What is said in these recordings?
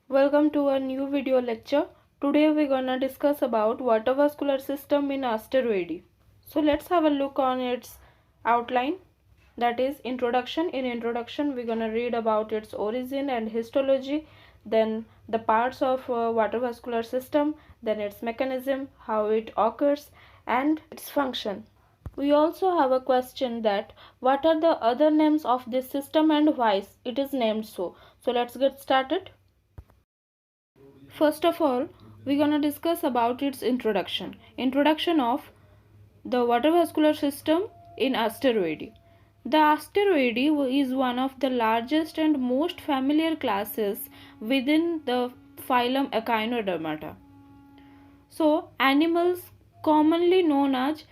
Welcome to a new video lecture. Today we're gonna discuss about water vascular system in asteroid. So let's have a look on its outline. That is introduction. In introduction we're gonna read about its origin and histology, then the parts of water vascular system, then its mechanism, how it occurs, and its function. We also have a question that what are the other names of this system and why it is named so. So let's get started. First of all, we're gonna discuss about its introduction. Introduction of the water vascular system in asteroid. The asteroid is one of the largest and most familiar classes within the phylum Echinodermata. So, animals commonly known as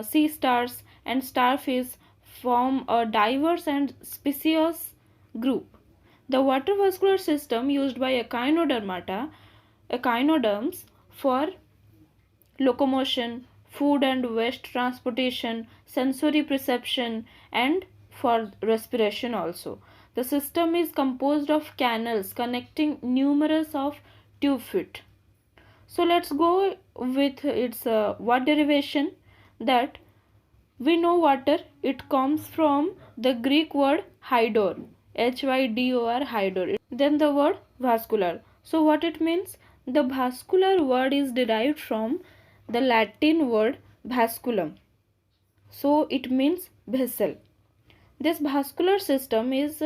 sea stars and starfish form a diverse and specious group. The water vascular system used by echinoderms for locomotion, food and waste transportation, sensory perception, and for respiration also. The system is composed of canals connecting numerous of tube feet. So let's go with its word derivation. That we know water, it comes from the Greek word hydor, Hydor, hydor. Then the word vascular. So what it means? The vascular word is derived from the Latin word vasculum. So it means vessel. This vascular system is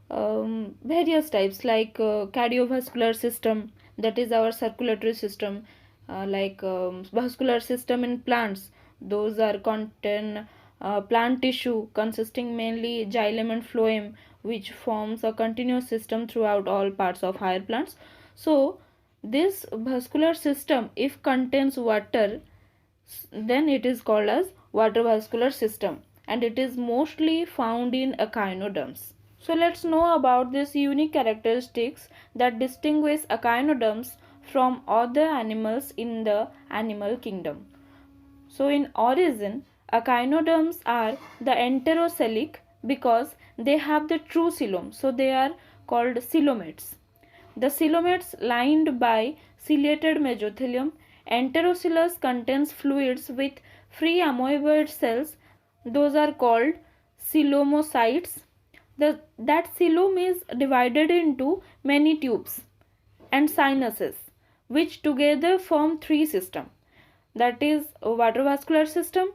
various types like cardiovascular system, that is our circulatory system, vascular system in plants, those are contain plant tissue consisting mainly xylem and phloem, which forms a continuous system throughout all parts of higher plants. So this vascular system, if contains water, then it is called as water vascular system, and it is mostly found in echinoderms. So let's know about these unique characteristics that distinguish echinoderms from other animals in the animal kingdom. So in origin, echinoderms are the enterocoelic because they have the true coelom, so they are called coelomates. The coelomates lined by ciliated mesothelium. Enterocoelus contains fluids with free amoeboid cells, those are called coelomocytes. That coelom is divided into many tubes and sinuses, which together form three systems, that is water vascular system,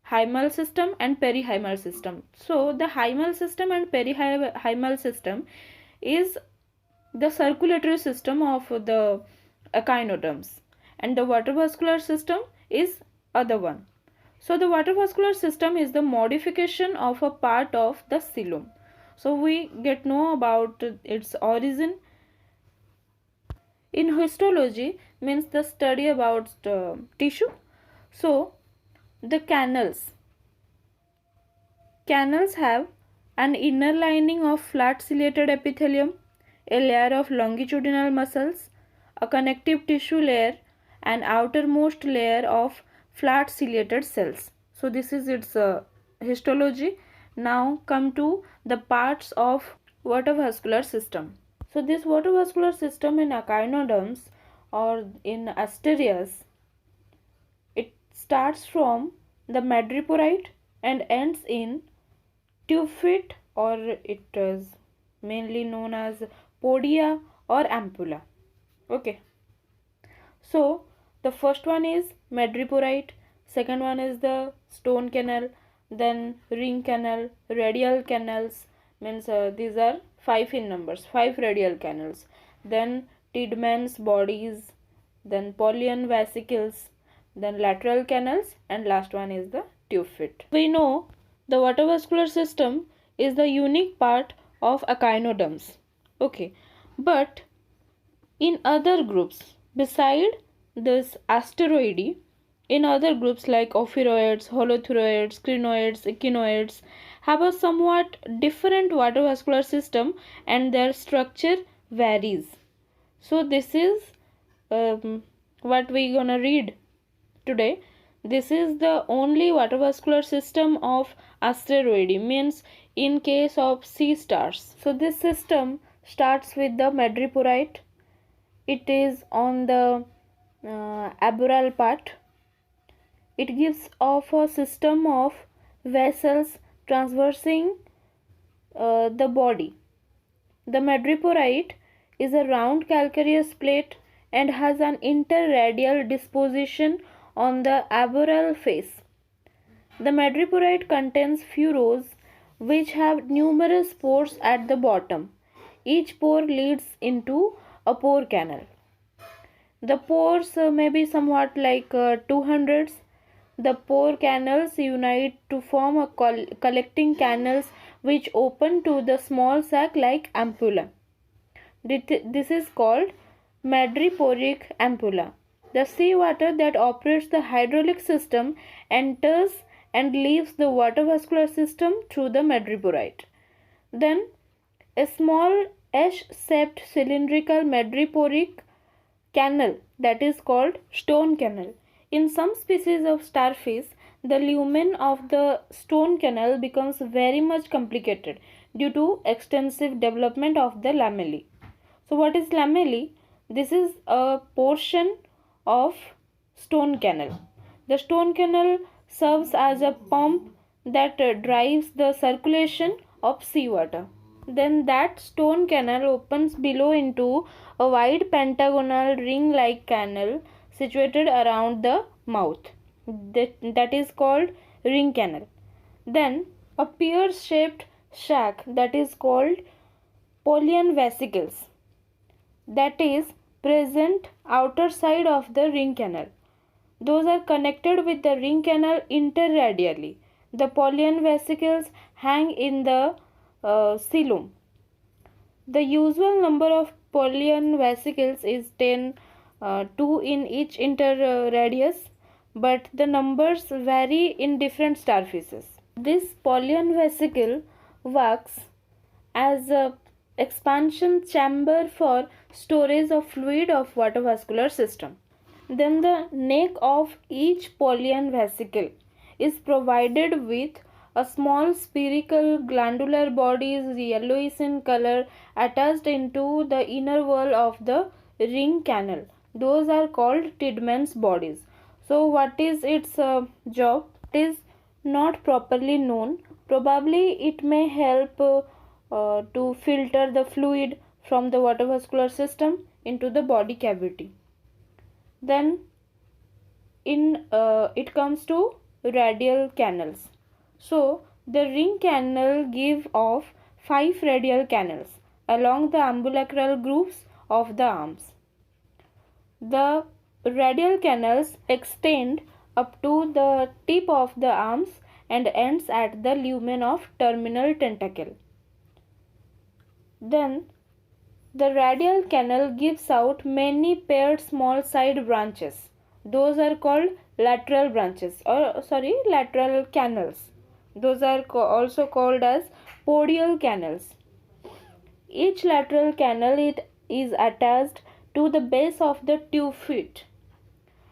hymal system, and perihymal system. So the hymal system and perihymal system is the circulatory system of the echinoderms, and the water vascular system is other one. So the water vascular system is the modification of a part of the coelom. So we get know about its origin. In histology means the study about tissue. So the canals have an inner lining of flat ciliated epithelium, a layer of longitudinal muscles, a connective tissue layer, and outermost layer of flat ciliated cells. So this is its histology. Now come to the parts of water vascular system. So this water vascular system in echinoderms or in asterias, it starts from the madreporite and ends in tube feet, or it is mainly known as podia or ampulla. Okay. So the first one is madreporite, second one is the stone canal, then ring canal, radial canals, means these are 5 in numbers, 5 radial canals, then Tiedeman's bodies, then Polian vesicles, then lateral canals, and last one is the tube feet. We know the water vascular system is the unique part of echinoderms. Okay, but in other groups beside this asteroid, in other groups like ophiroids, holothuroids, crinoids, echinoids have a somewhat different water vascular system and their structure varies. So this is what we gonna read today. This is the only water vascular system of asteroid, means in case of sea stars. So this system starts with the madreporite. It is on the arboreal part. It gives off a system of vessels traversing the body. The madreporite is a round calcareous plate and has an interradial disposition on the arboreal face. The madreporite contains furrows which have numerous pores at the bottom. Each pore leads into a pore canal. The pores may be somewhat like 200s. The pore canals unite to form a collecting canals which open to the small sac like ampulla. This is called madreporic ampulla. The seawater that operates the hydraulic system enters and leaves the water-vascular system through the madreporite. Then a small S-shaped cylindrical madreporic canal that is called stone canal. In some species of starfish, the lumen of the stone canal becomes very much complicated due to extensive development of the lamellae. So what is lamellae? This is a portion of stone canal. The stone canal serves as a pump that drives the circulation of seawater. Then that stone canal opens below into a wide pentagonal ring-like canal situated around the mouth. That is called ring canal. Then a pear-shaped sac that is called Polian vesicles that is present outer side of the ring canal. Those are connected with the ring canal interradially. The Polian vesicles hang in the coelom. The usual number of Polian vesicles is 10, 2 in each interradius, but the numbers vary in different starfishes. This Polian vesicle works as a expansion chamber for storage of fluid of water vascular system. Then the neck of each Polian vesicle is provided with a small spherical glandular body is yellowish in color attached into the inner wall of the ring canal. Those are called Tiedemann bodies. So what is its job? It is not properly known. Probably it may help to filter the fluid from the water vascular system into the body cavity. Then it comes to radial canals. So the ring canal give off 5 radial canals along the ambulacral grooves of the arms. The radial canals extend up to the tip of the arms and ends at the lumen of terminal tentacle. Then the radial canal gives out many paired small side branches. Those are called lateral branches lateral canals. Those are also called as podial canals. Each lateral canal is attached to the base of the tube foot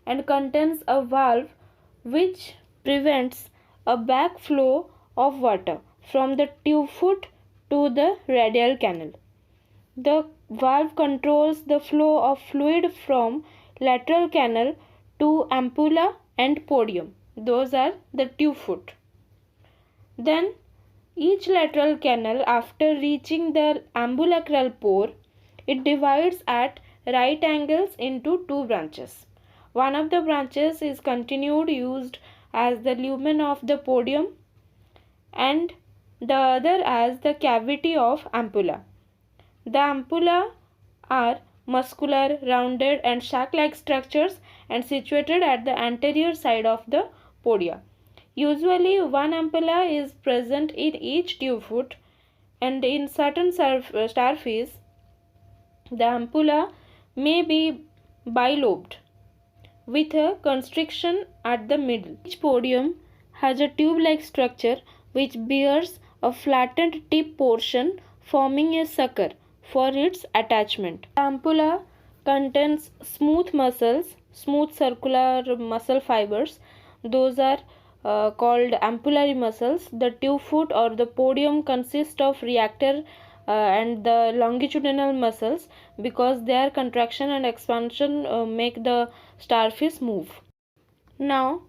and contains a valve which prevents a backflow of water from the tube foot to the radial canal. The valve controls the flow of fluid from lateral canal to ampulla and podium. Those are the tube foot. Then each lateral canal, after reaching the ambulacral pore, it divides at right angles into 2 branches. One of the branches is continued used as the lumen of the podium and the other as the cavity of ampulla. The ampulla are muscular, rounded and sac-like structures and situated at the anterior side of the podia. Usually one ampulla is present in each tube foot, and in certain starfish the ampulla may be bilobed with a constriction at the middle. Each podium has a tube-like structure which bears a flattened tip portion forming a sucker for its attachment. The ampulla contains smooth circular muscle fibers. Those are called ampullary muscles. The tube foot or the podium consists of reactor and the longitudinal muscles, because their contraction and expansion make the starfish move. Now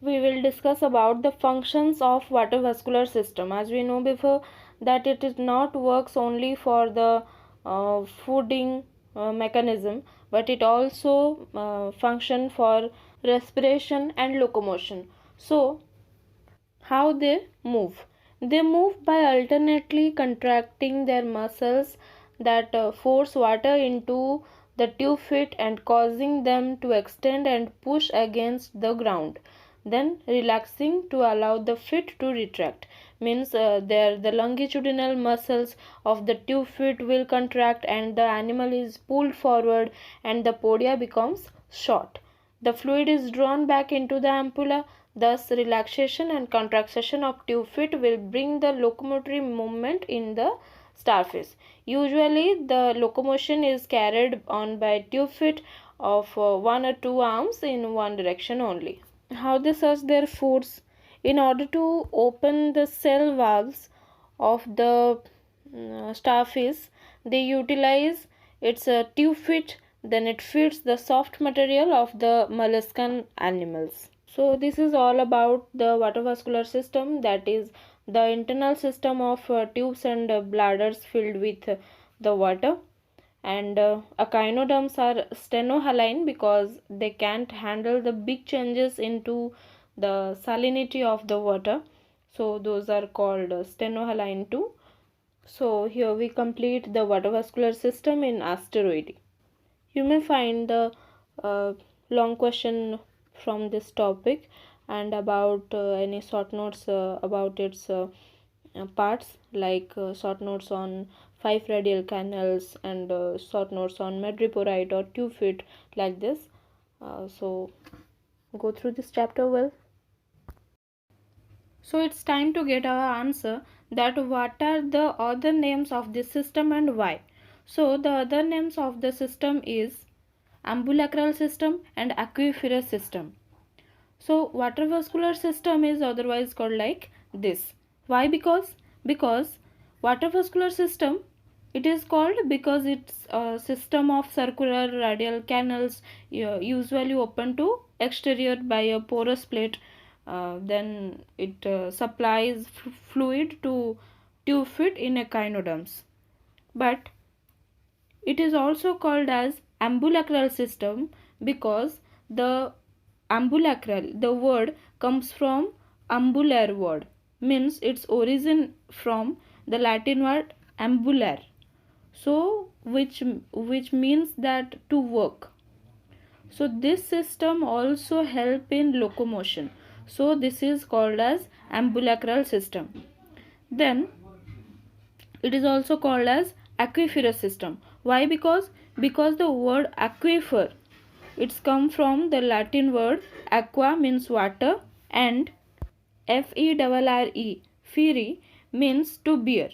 we will discuss about the functions of water vascular system. As we know before that it is not works only for the fooding mechanism, but it also function for respiration and locomotion. So how they move? They move by alternately contracting their muscles that force water into the tube feet and causing them to extend and push against the ground, then relaxing to allow the feet to retract. Means the longitudinal muscles of the tube feet will contract and the animal is pulled forward and the podia becomes short. The fluid is drawn back into the ampulla. Thus, relaxation and contraction of tube feet will bring the locomotory movement in the starfish. Usually, the locomotion is carried on by tube feet of one or two arms in one direction only. How they search their foods? In order to open the cell valves of the starfish, they utilize its tube feet, then it feeds the soft material of the molluscan animals. So this is all about the water vascular system, that is the internal system of tubes and bladders filled with the water. And echinoderms are stenohaline because they can't handle the big changes into the salinity of the water. So those are called stenohaline too. So here we complete the water vascular system in asteroid. You may find the uh, long question from this topic and about any short notes about its parts, like short notes on 5 radial canals and short notes on madreporite or tube feet, like this. So go through this chapter well. So it's time to get our answer, that what are the other names of this system and why. So the other names of the system is ambulacral system and aquiferous system. So water vascular system is otherwise called like this. Why? Because water vascular system, it is called because it's a system of circular radial canals usually open to exterior by a porous plate. Then it supplies fluid to tube feet in echinoderms. But it is also called as ambulacral system because the ambulacral, the word comes from ambulare word, means its origin from the Latin word ambulare, so which means that to work. So this system also help in locomotion, so this is called as ambulacral system. Then it is also called as aquiferous system. Why? Because the word aquifer, it's come from the Latin word aqua means water and FERRE, fere means to bear.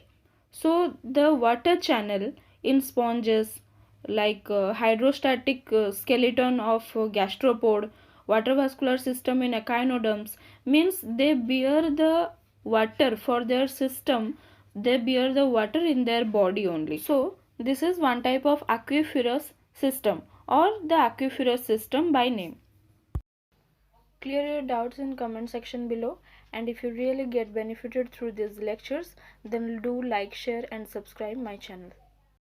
So the water channel in sponges, like hydrostatic skeleton of gastropod, water vascular system in echinoderms, means they bear the water for their system, they bear the water in their body only. So this is one type of aquiferous system or the aquiferous system by name. Clear your doubts in comment section below, and if you really get benefited through these lectures, then do like, share and subscribe my channel.